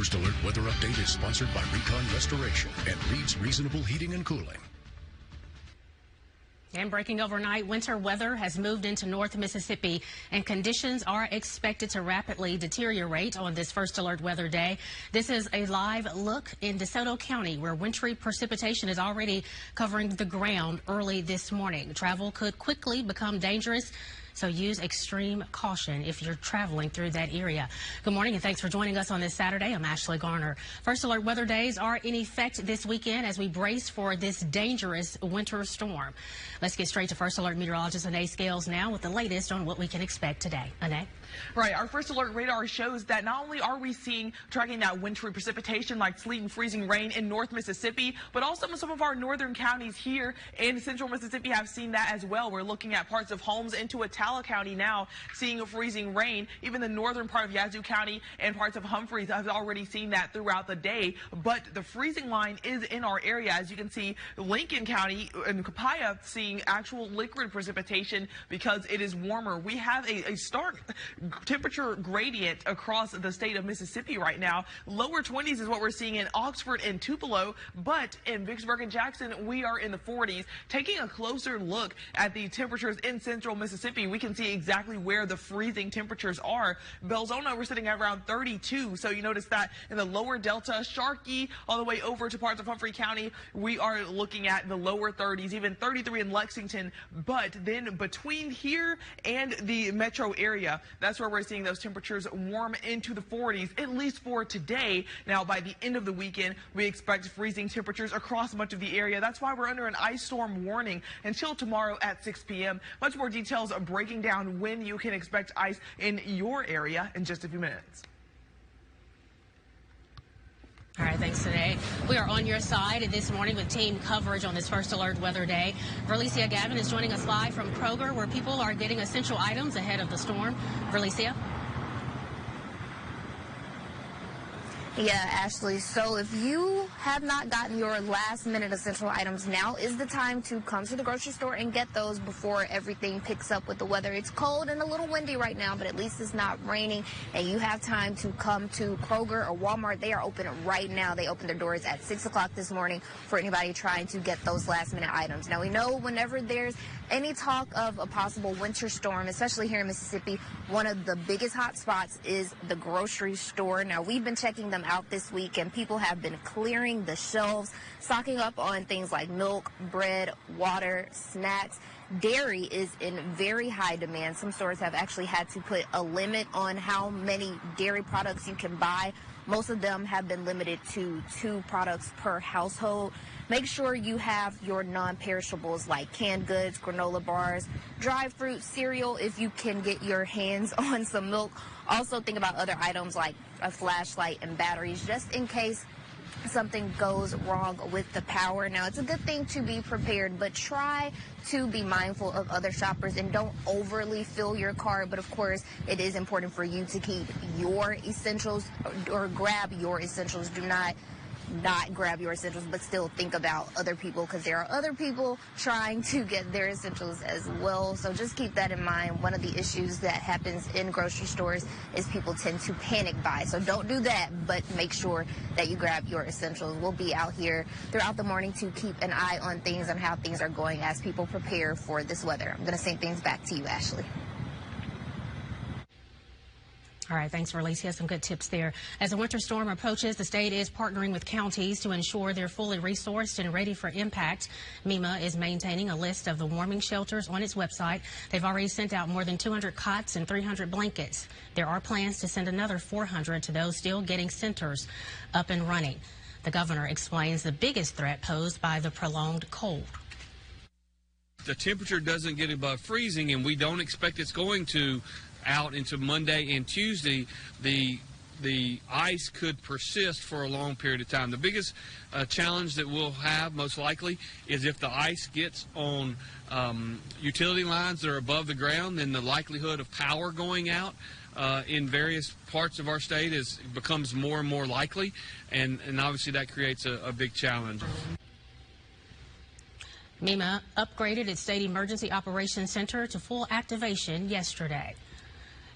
First Alert Weather Update is sponsored by Recon Restoration and Reed's Reasonable Heating and Cooling. And breaking overnight, winter weather has moved into North Mississippi, and conditions are expected to rapidly deteriorate on this First Alert Weather Day. This is a live look in DeSoto County, where wintry precipitation is already covering the ground early this morning. Travel could quickly become dangerous, so use extreme caution if you're traveling through that area. Good morning and thanks for joining us on this Saturday. I'm Ashley Garner. First Alert Weather Days are in effect this weekend as we brace for this dangerous winter storm. Let's get straight to First Alert meteorologist Anae Scales now with the latest on what we can expect today. Anae? Right, our First Alert radar shows that not only are we tracking that wintry precipitation like sleet and freezing rain in North Mississippi, but also some of our northern counties here in central Mississippi have seen that as well. We're looking at parts of Holmes into Attala County now seeing freezing rain. Even the northern part of Yazoo County and parts of Humphreys have already seen that throughout the day. But the freezing line is in our area. As you can see, Lincoln County and Copiah seeing actual liquid precipitation because it is warmer. We have a stark temperature gradient across the state of Mississippi right now. Lower 20s is what we're seeing in Oxford and Tupelo, but in Vicksburg and Jackson, we are in the 40s. Taking a closer look at the temperatures in central Mississippi, we can see exactly where the freezing temperatures are. Belzona, we're sitting at around 32, so you notice that in the lower Delta, Sharkey, all the way over to parts of Humphrey County, we are looking at the lower 30s, even 33 in Lexington, but then between here and the metro area, that's where we're seeing those temperatures warm into the 40s, at least for today. Now, by the end of the weekend, we expect freezing temperatures across much of the area. That's why we're under an ice storm warning until tomorrow at 6 p.m. Much more details breaking down when you can expect ice in your area in just a few minutes. All right, thanks today. We are on your side this morning with team coverage on this First Alert Weather Day. Verlicia Gavin is joining us live from Kroger, where people are getting essential items ahead of the storm. Verlicia? Yeah, Ashley. So if you have not gotten your last-minute essential items, now is the time to come to the grocery store and get those before everything picks up with the weather. It's cold and a little windy right now, but at least it's not raining, and you have time to come to Kroger or Walmart. They are open right now. They opened their doors at 6 o'clock this morning for anybody trying to get those last-minute items. Now, we know whenever there's any talk of a possible winter storm, especially here in Mississippi, one of the biggest hot spots is the grocery store. Now, we've been checking them out this week, and people have been clearing the shelves, stocking up on things like milk, bread, water, snacks. Dairy is in very high demand. Some stores have actually had to put a limit on how many dairy products you can buy. Most of them have been limited to 2 products per household. Make sure you have your non-perishables like canned goods, granola bars, dry fruit, cereal if you can get your hands on some milk. Also think about other items like a flashlight and batteries just in case something goes wrong with the power. Now, it's a good thing to be prepared, but try to be mindful of other shoppers and don't overly fill your cart. But of course, it is important for you to keep your essentials or grab your essentials. Do not grab your essentials, but still think about other people, because there are other people trying to get their essentials as well. So just keep that in mind. One of the issues that happens in grocery stores is people tend to panic buy. So don't do that, but make sure that you grab your essentials. We'll be out here throughout the morning to keep an eye on things and how things are going as people prepare for this weather. I'm going to send things back to you, Ashley. All right, thanks, Verlicia. Some good tips there. As the winter storm approaches, the state is partnering with counties to ensure they're fully resourced and ready for impact. MEMA is maintaining a list of the warming shelters on its website. They've already sent out more than 200 cots and 300 blankets. There are plans to send another 400 to those still getting centers up and running. The governor explains the biggest threat posed by the prolonged cold. The temperature doesn't get above freezing, and we don't expect it's going to out into Monday and Tuesday. The ice could persist for a long period of time. The biggest challenge that we'll have most likely is if the ice gets on utility lines that are above the ground, then the likelihood of power going out in various parts of our state becomes more and more likely, and obviously that creates a big challenge. MEMA upgraded its state emergency operations center to full activation yesterday.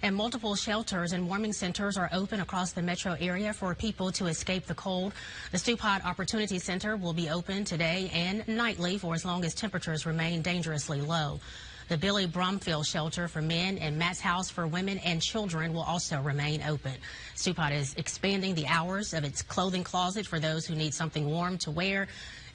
And multiple shelters and warming centers are open across the metro area for people to escape the cold. The Stew Pot Opportunity Center will be open today and nightly for as long as temperatures remain dangerously low. The Billy Bromfield Shelter for men and Matt's House for women and children will also remain open. Stew Pot is expanding the hours of its clothing closet for those who need something warm to wear,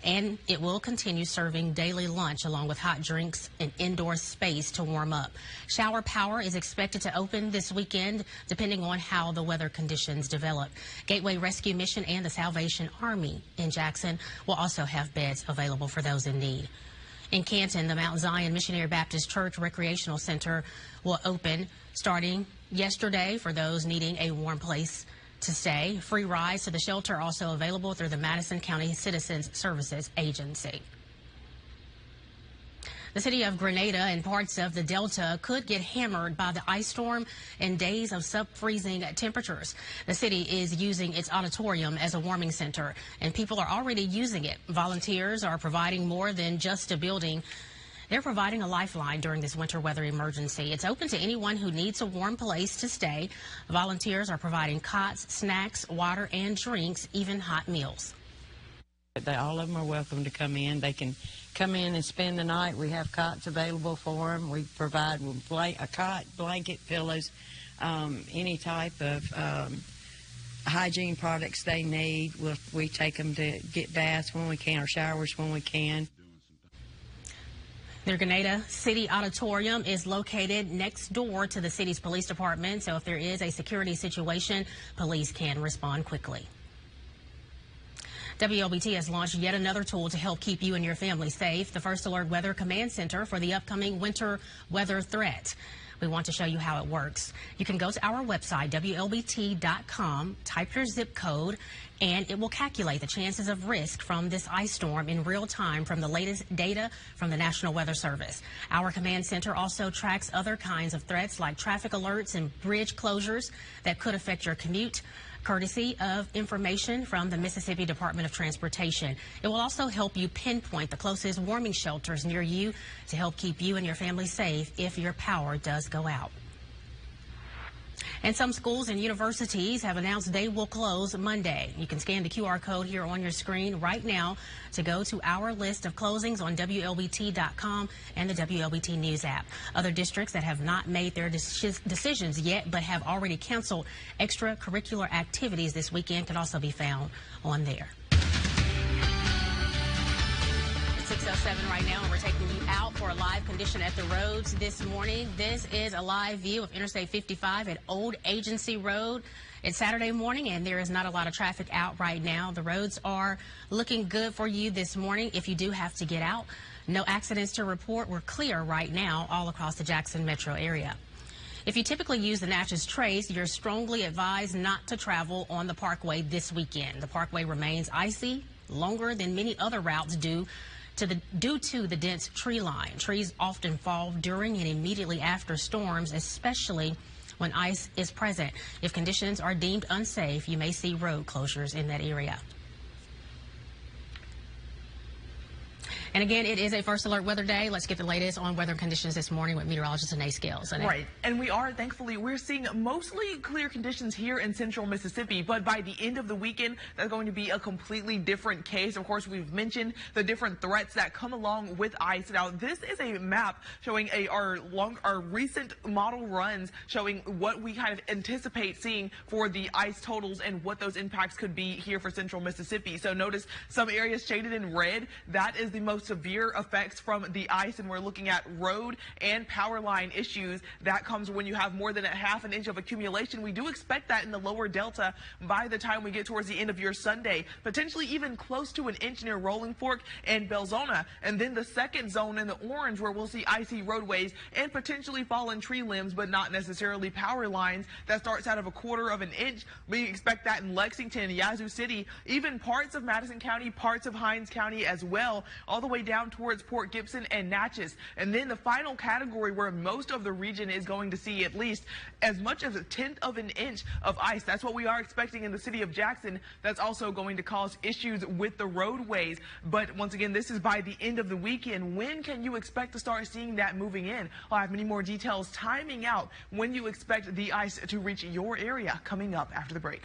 and it will continue serving daily lunch along with hot drinks and indoor space to warm up. Shower Power is expected to open this weekend, depending on how the weather conditions develop. Gateway Rescue Mission and the Salvation Army in Jackson will also have beds available for those in need. In Canton, the Mount Zion Missionary Baptist Church Recreational Center will open starting yesterday for those needing a warm place to stay. Free rides to the shelter are also available through the Madison County Citizens Services Agency. The city of Grenada and parts of the Delta could get hammered by the ice storm and days of sub-freezing temperatures. The city is using its auditorium as a warming center, and people are already using it. Volunteers are providing more than just a building. They're providing a lifeline during this winter weather emergency. It's open to anyone who needs a warm place to stay. Volunteers are providing cots, snacks, water, and drinks, even hot meals. All of them are welcome to come in. They can come in and spend the night. We have cots available for them. We provide a cot, blanket, pillows, any type of hygiene products they need. We take them to get baths when we can or showers when we can. The Grenada City Auditorium is located next door to the city's police department, so if there is a security situation, police can respond quickly. Wlbt has launched yet another tool to help keep you and your family safe, the First Alert Weather Command Center for the upcoming winter weather threat. We want to show you how it works. You can go to our website, wlbt.com, type your zip code, and it will calculate the chances of risk from this ice storm in real time from the latest data from the National Weather Service. Our command center also tracks other kinds of threats like traffic alerts and bridge closures that could affect your commute, courtesy of information from the Mississippi Department of Transportation. It will also help you pinpoint the closest warming shelters near you to help keep you and your family safe if your power does go out. And some schools and universities have announced they will close Monday. You can scan the QR code here on your screen right now to go to our list of closings on WLBT.com and the WLBT News app. Other districts that have not made their decisions yet but have already canceled extracurricular activities this weekend can also be found on there. 6:07 right now, and we're taking you out for a live condition at the roads this morning. This is a live view of Interstate 55 at Old Agency Road. It's Saturday morning, and there is not a lot of traffic out right now. The roads are looking good for you this morning if you do have to get out. No accidents to report. We're clear right now all across the Jackson metro area. If you typically use the Natchez Trace, you're strongly advised not to travel on the Parkway this weekend. The Parkway remains icy, longer than many other routes due to the dense tree line. Trees often fall during and immediately after storms, especially when ice is present. If conditions are deemed unsafe, you may see road closures in that area. And again, it is a First Alert Weather Day. Let's get the latest on weather conditions this morning with meteorologist Anae Scales. Right, and we're seeing mostly clear conditions here in central Mississippi, but by the end of the weekend, that's going to be a completely different case. Of course, we've mentioned the different threats that come along with ice. Now, this is a map showing our recent model runs showing what we kind of anticipate seeing for the ice totals and what those impacts could be here for central Mississippi. So notice some areas shaded in red. That is the most severe effects from the ice, and we're looking at road and power line issues. That comes when you have more than a half an inch of accumulation. We do expect that in the lower delta by the time we get towards the end of your Sunday, potentially even close to an inch near Rolling Fork and Belzona. And then the second zone in the orange, where we'll see icy roadways and potentially fallen tree limbs, but not necessarily power lines. That starts out of a quarter of an inch. We expect that in Lexington, Yazoo City, even parts of Madison County, parts of Hinds County as well, all the way down towards Port Gibson and Natchez. And then the final category where most of the region is going to see at least as much as 1/10 of an inch of ice. That's what we are expecting in the city of Jackson. That's also going to cause issues with the roadways. But once again, this is by the end of the weekend. When can you expect to start seeing that moving in? I'll have many more details timing out when you expect the ice to reach your area coming up after the break.